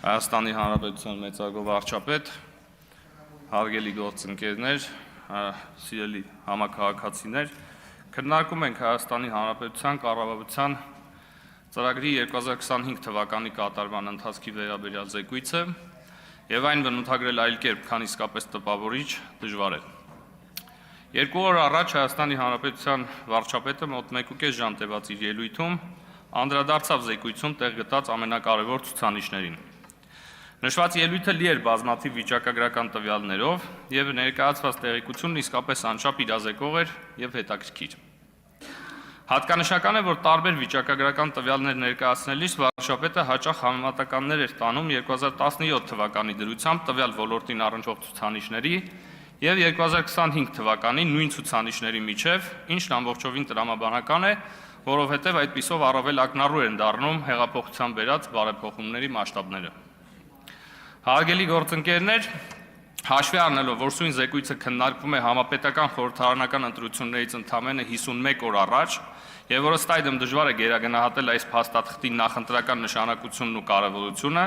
Հայաստանի Հանրապետության մեծարգո վարչապետ, հարգելի գործընկերներ, սիրելի համաքաղաքացիներ, քննարկում ենք Հայաստանի Հանրապետության կառավարության ծրագրի 2025 թվականի կատարման ընթացքի վերաբերյալ զեկույցը եւ այն բնութագրել այլ կերպ, քան իսկապես տպավորիչ, դժվար է։ 2 օր առաջ Հայաստանի Հանրապետության վարչապետը մոտ 1.5 ժամ տևած իր ելույթում անդրադարձավ զեկույցում տեղ գտած ամենակարևոր ցուցանիշներին։ Նշված ելույթը լի էր բազմաթիվ վիճակագրական տվյալներով եւ ներկայացված տեղեկությունն իսկապես անչափ իրազեկող էր եւ հետաքրքիր։ Հատկանշական է, որ տարբեր վիճակագրական տվյալներ ներկայացնելիս վարչապետը հաճախ համեմատականներ էր տանում 2017 թվականի դրությամբ տվյալ ոլորտին առնչվող ցուցանիշների եւ 2025 թվականի նույն ցուցանիշների միջև, ինչն ամբողջովին տրամաբանական է, որովհետեւ այդպիսով առավել ակնառու են դառնում հեղափոխության բերած բարեփոխումների մասշտաբները։ Հարգելի գործընկերներ, հաշվի առնելով, որ սույն զեկույցը քննարկվում է համապետական խորհրդարանական ընտրություններից ընդամենը 51 օր առաջ, եւ որ ըստ այդմ դժվար է գերագնահատել այս փաստաթղթի նախընտրական նշանակությունն ու կարևորությունը,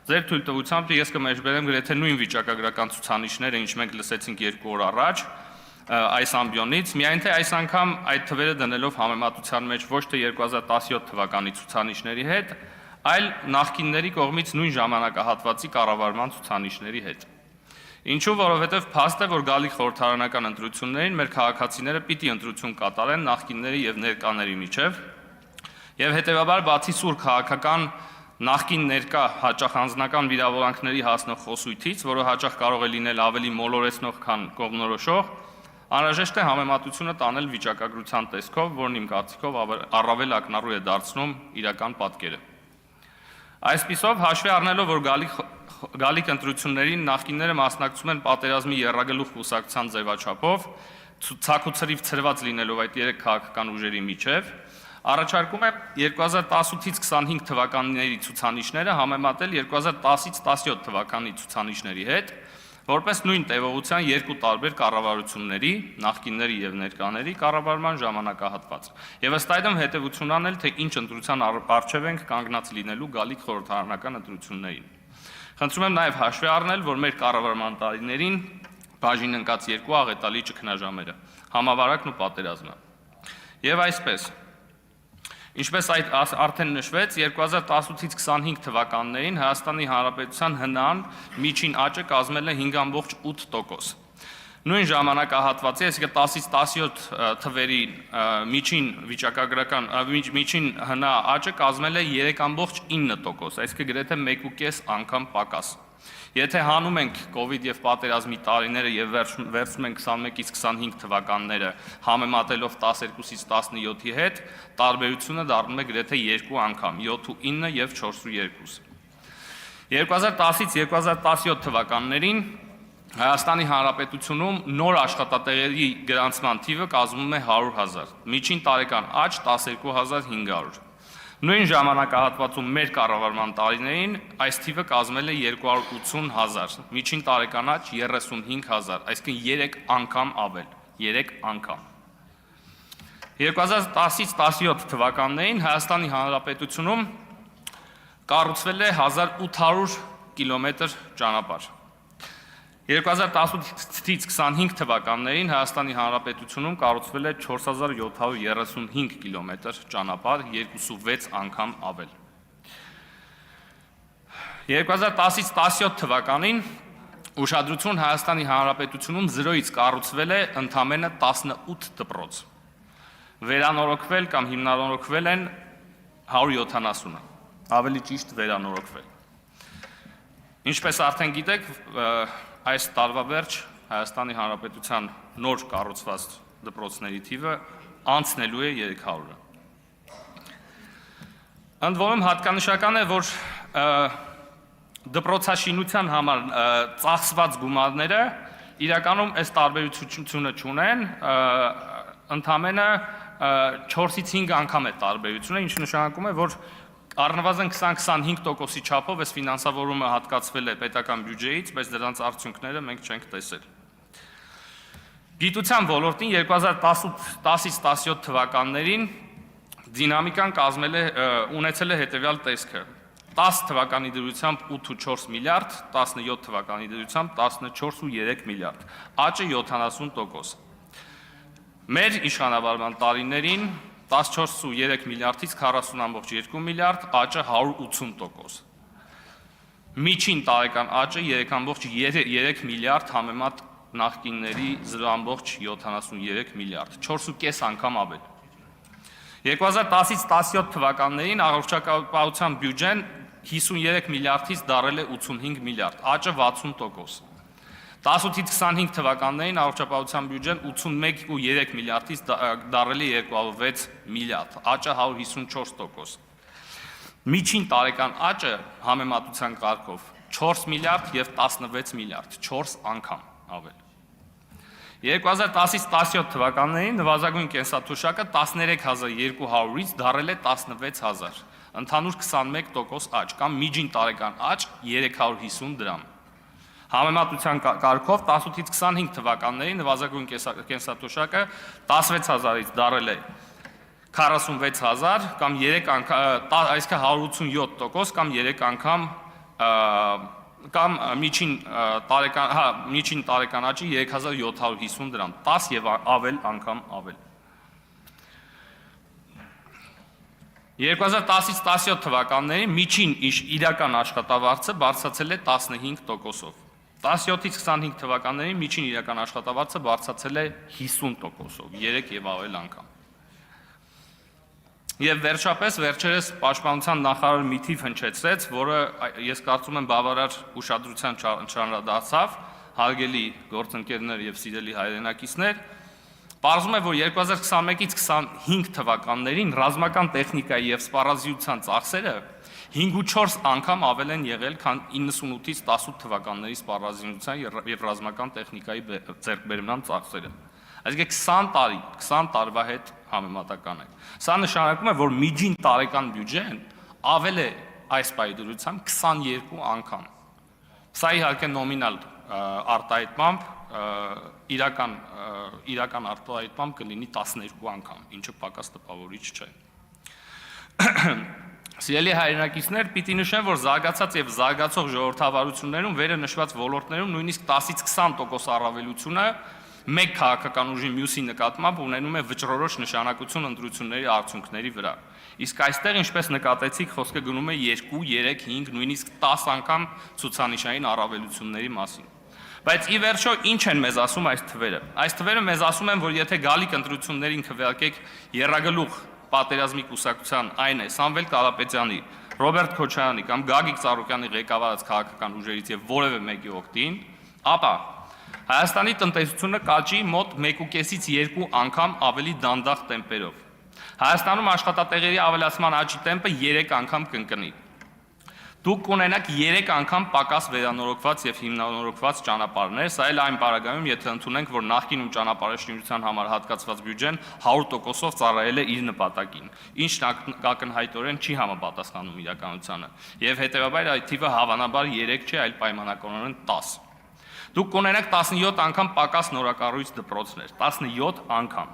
ձեր թույլտվությամբ ես կմեջբերեմ գրեթե նույն վիճակագրական ցուցանիշները, ինչ մենք լսեցինք 2 օր առաջ այս ամբիոնից, միայն թե այս անգամ այդ թվերը դնելով համեմատության մեջ ոչ թե 2017 թվականի ցուցանիշների հետ, այլ նախկինների կողմից նույն ժամանակահատվածի կառավարման ցուցանիշների հետ։ Ինչու, որովհետև փաստ է, որ գալիք խորհրդարանական ընտրություններին մեր քաղաքացիները պիտի ընտրություն կատարեն նախկինների եւ ներկաների միջև, եւ հետեւաբար բացի սուր քաղաքական նախկին ներկա հաճախ անձնական վիրավորանքների հասնող խոսույթից, որը հաճախ կարող է լինել ավելի մոլորեցնող, քան կողմնորոշող, անհրաժեշտ է համեմատությունը տանել վիճակագրության տեսքով, որն իմ կարծիքով առավել ակնառու է դարձնում իրական պատկերը։ Այսպիսով, հաշվի առնելով, որ գալիք ընտրություններին նախկինները մասնակցում են պատերազմի եռագլուխ կուսակցության ձևաչափով, ցաքուցրիվ ցրված լինելով այդ երեք քաղաքական ուժերի միջև, առաջարկում եմ 2018-ից 25 թվականների ցուցանիշները համեմատել 2010-ից 17 թվականի ցուցանիշների հետ, որպես նույն տևողության երկու տարբեր կառավարությունների, նախկինների եւ ներկաների կառավարման ժամանակահատված։ Եվ ըստ այդմ հետևություն անել, թե ինչ ընտրության առջև ենք կանգնած լինելու գալիք խորհրդարանական ընտրություններին։ Խնդրում եմ նաեւ հաշվի առնել, որ մեր կառավարման տարիներին բաժին ընկած երկու աղետալի ճգնաժամերը՝ համավարակն ու պատերազմը։ Եվ այսպես, ինչպես այդ արդեն նշվեց, 2018-ից 25 թվականներին Հայաստանի Հանրապետության ՀՆԱ-ն միջին աճը կազմել է 5.8%։ Նույն ժամանակահատվածի, այսինքն 10-ից 17 թվերի միջին վիճակագրական միջին ՀՆԱ աճը կազմել է 3.9%, այսինքն գրեթե 1.5 անգամ պակաս։ Եթե հանում ենք կոവിഡ് եւ պատերազմի տարիները եւ վերցնում ենք 21-ից 25 թվականները համեմատելով 12-ից 17-ի հետ, տարբերությունը դառնում է գրեթե 2 անգամ, 7.9 եւ 4.2։ 2010-ից 2017 թվականներին Հայաստանի Հանրապետությունում նոր աշխատատեղերի գրանցման թիվը կազմում է 100,000, միջին տարեկան աճ 12,500։ Նույն ժամանակահատվածում մեր կառավարման տարիներին այս թիվը կազմել է 280,000, միջին տարեկան աճ 35,000, այսինքն 3 անգամ ավել, 3 անգամ։ 2010-ից 17 թվականներին Հայաստանի Հանրապետությունում կառուցվել է 1800 կիլոմետր ճանապարհ։ 2018-ից 25 թվականներին Հայաստանի Հանրապետությունում կառուցվել է 4735 կիլոմետր ճանապարհ, 2.6 անգամ ավել։ 2010-ից 17 թվականին ուշադրություն Հայաստանի Հանրապետությունում 0-ից կառուցվել է ընդամենը 18 դպրոց։ Վերանորոգվել կամ հիմնանորոգվել են 170-ը, ավելի ճիշտ վերանորոգվել։ Ինչպես արդեն գիտեք, այս տարվա վերջ Հայաստանի Հանրապետության նոր կառուցված դպրոցների թիվը անցնելու է 300-ը։ Ընդ որում հատկանշական է, որ դպրոցաշինության համար ծախսված գումարները իրականում այս տարբերությունը չունեն, ընդամենը 4-ից 5 անգամ է տարբերությունը, ինչը նշանակում է, որ առնվազն 20-25%-ի չափով այս ֆինանսավորումը հատկացվել է պետական բյուջեից, բայց դրանց արդյունքները մենք չենք տեսել։ Գիտության ոլորտին 2010-ից 17 թվականներին դինամիկան ունեցել է հետևյալ տեսքը։ 10 թվականի դրությամբ 8.4 միլիարդ, 17 թվականի դրությամբ 14.3 միլիարդ, աճը 70%։ Մեր իշխանավարման տարիներին 14.3 միլիարդից 40.2 միլիարդ, աճը 180%։ Միջին տարեկան աճը 3.3 միլիարդ համեմատ նախկինների 0.73 միլիարդ, 4.5 անգամ ավել։ 2010-ից 17 թվականներին առողջապահության բյուջեն 53 միլիարդից դարել է 85 միլիարդ, աճը 60%։ 18-ից 25 թվականներին առողջապահության բյուջեն 81.3 միլիարդից դարել է 206 միլիարդ, աճը 154%։ Միջին տարեկան աճը համեմատության կարգով 4 միլիարդ եւ 16 միլիարդ, 4 անգամ ավել։ 2010-ից 17 թվականներին նվազագույն կենսաթոշակը 13200-ից դարել է 16000, ընդհանուր 21% աճ կամ միջին տարեկան աճ 350 դրամ։ Համեմատության կարգով 18-ից 25 թվականներին նվազագույն կենսաթոշակը 16000-ից դարել է 46000 կամ 3 անգամ, այսինքն 187% կամ 3 անգամ կամ միջին տարեկան աճի 3750 դրամ, 10 եւ ավել անգամ ավել։ 2010-ից 17 թվականներին միջին իրական աշխատավարձը բարձրացել է 15%-ով։ 17-ից 25 թվականներին միջին իրական աշխատավարձը բարձրացել է 50%-ով, 3 եւ ավել անգամ։ Եվ վերջապես վերջերս պաշտպանության նախարարը մի թիվ հնչեցրեց, որը ես կարծում եմ բավարար ուշադրության չանդրադարձավ, հարգելի գործընկերներ եւ սիրելի հայրենակիցներ, պարզվում է, որ 2021-ից 25 թվականներին ռազմական տեխնիկայի եւ սպառազինության ծախսերը 5.4 անգամ ավել են եղել, քան 98-ից 18 թվականների սպառազինության եւ ռազմական տեխնիկայի ձեռքբերման ծախսերը։ Այսինքն 20 տարվա հետ համեմատական է։ Սա նշանակում է, որ միջին տարեկան բյուջեն ավել է այս պայդրությամբ 22 անգամ։ Սա իհարկե նոմինալ արտահայտմամբ, իրական արտահայտմամբ կլինի 12 անգամ, ինչը պակաս տպավորիչ չէ։ Սիրելի հայրենակիցներ, պիտի նշեմ, որ զարգացած եւ զարգացող ժողովրդավարություններում վերը նշված ոլորտներում նույնիսկ 10-ից 20% առավելությունը մեկ քաղաքական ուժի մյուսի նկատմամբ ունենում է վճռորոշ նշանակություն ընտրությունների արդյունքների վրա։ Իսկ այստեղ, ինչպես նկատեցիք, խոսքը գնում է 2, 3, 5, նույնիսկ 10 անգամ ցուցանիշային առավելությունների մասին։ Բայց ի վերջո ինչ են մեզ ասում այս թվերը։ Այս թվերը մեզ ասում են, որ եթե գալիք ընտրություններին քվեարկեք եռագլուխ պատերազմի կուսակցության, այն է Սամվել Կարապետյանի, Ռոբերտ Քոչարյանի կամ Գագիկ Ծառուկյանի ղեկավարած քաղաքական ուժերից եւ որևէ մեկի օգտին, ապա Հայաստանի տնտեսությունը կաճի մոտ 1.5-ից 2 անգամ ավելի դանդաղ տեմպերով։ Հայաստանում աշխատատեղերի ավելացման աճի տեմպը 3 անգամ կընկնի։ Դուք կունենաք 3 անգամ պակաս վերանորոգված եւ հիմնանորոգված ճանապարհներ, սա էլ այն պարագայում, եթե ընդունենք, որ նախկինում ճանապարհաշինության համար հատկացված բյուջեն 100%-ով ծառայել է իր նպատակին, ինչն ակնհայտորեն չի համապատասխանում իրականությանը, եւ հետեւաբար այդ թիվը հավանաբար 3 չէ, այլ պայմանականորեն 10։ Դուք կունենաք 17 անգամ պակաս նորակառույց դպրոցներ, 17 անգամ։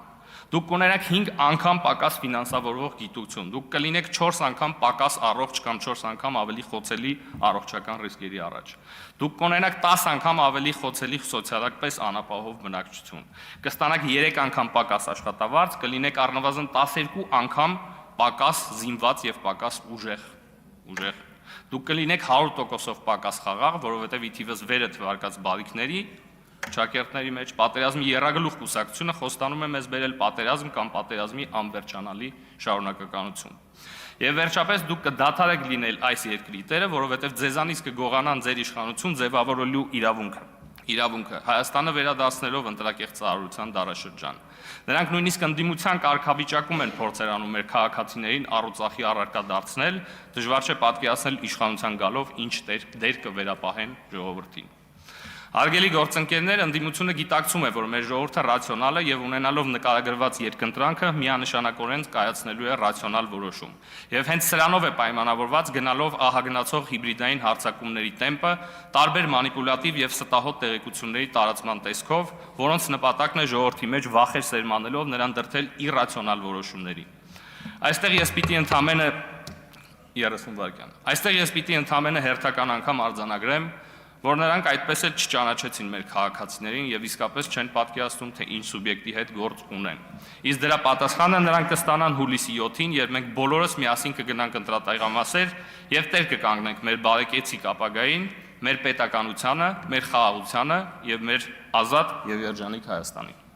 Դուք կունենաք 5 անգամ պակաս ֆինանսավորվող գիտություն, դուք կլինեք 4 անգամ պակաս առողջ կամ 4 անգամ ավելի խոցելի առողջական ռիսկերի առաջ։ Դուք կունենաք 10 անգամ ավելի խոցելի սոցիալական անապահով բնակչություն։ Կստանաք 3 անգամ պակաս աշխատավարձ, կլինեք առնվազն 12 անգամ պակաս զինված եւ պակաս ուժեղ։ Դուք կլինեք 100%-ով պակաս խաղաղ, որովհետև ի թիվս վերը թվարկած բարիքների ճակերտների մեջ պատերազմի եռագլուխ կուսակցությունը խոստանում է մեզ բերել պատերազմ կամ պատերազմի անվերջանալի շարունակականություն։ Եվ վերջապես դուք կդադարեք լինել այս երկրի տերը, որովհետև ձեզանից կգողանան ձեր իշխանություն ձևավորելու իրավունքը Հայաստանը վերադարձնելով ընտրակեղծարարության դարաշրջան։ Նրանք նույնիսկ ընդդիմության կարգավիճակում են փորձեր անում մեր քաղաքացիներին առուծախի առարկա դարձնել, դժվար չէ պատկերացնել իշխանության գալով ինչ դեր կվերապահեն ժողովրդին։ Հարգելի գործընկերներ, ընդդիմությունը գիտակցում է, որ մեր ժողովուրդը ռացիոնալ է եւ ունենալով նկարագրված երկընտրանքը միանշանակորեն կայացնելու է ռացիոնալ որոշում։ Եվ հենց սրանով է պայմանավորված գնալով ահագնացող հիբրիդային հարձակումների տեմպը, տարբեր մանիպուլատիվ եւ ստահոդ տեղեկությունների տարածման տեսքով, որոնց նպատակն է ժողովրդի մեջ վախեր սերմանելով նրան դրդել իռացիոնալ որոշումների։ Այստեղ ես պիտի ընդամենը 30 վայրկյան։ Այստեղ ես պիտի ընդամենը հերթական անգամ արձանագրեմ, որ նրանք այդպես էլ չճանաչեցին մեր քաղաքացիներին եւ իսկապես չեն պատկերացնում, թե ինչ սուբյեկտի հետ գործ ունեն։ Իսկ դրա պատասխանը նրանք կստանան հուլիսի 7-ին, երբ մենք բոլորս միասին կգնանք ընտրատեղամասեր եւ տեր կկանգնենք մեր բարեկեցիկ ապագային, մեր պետականությանը, մեր խաղաղությանը եւ մեր ազատ եւ երջանիկ Հայաստանին։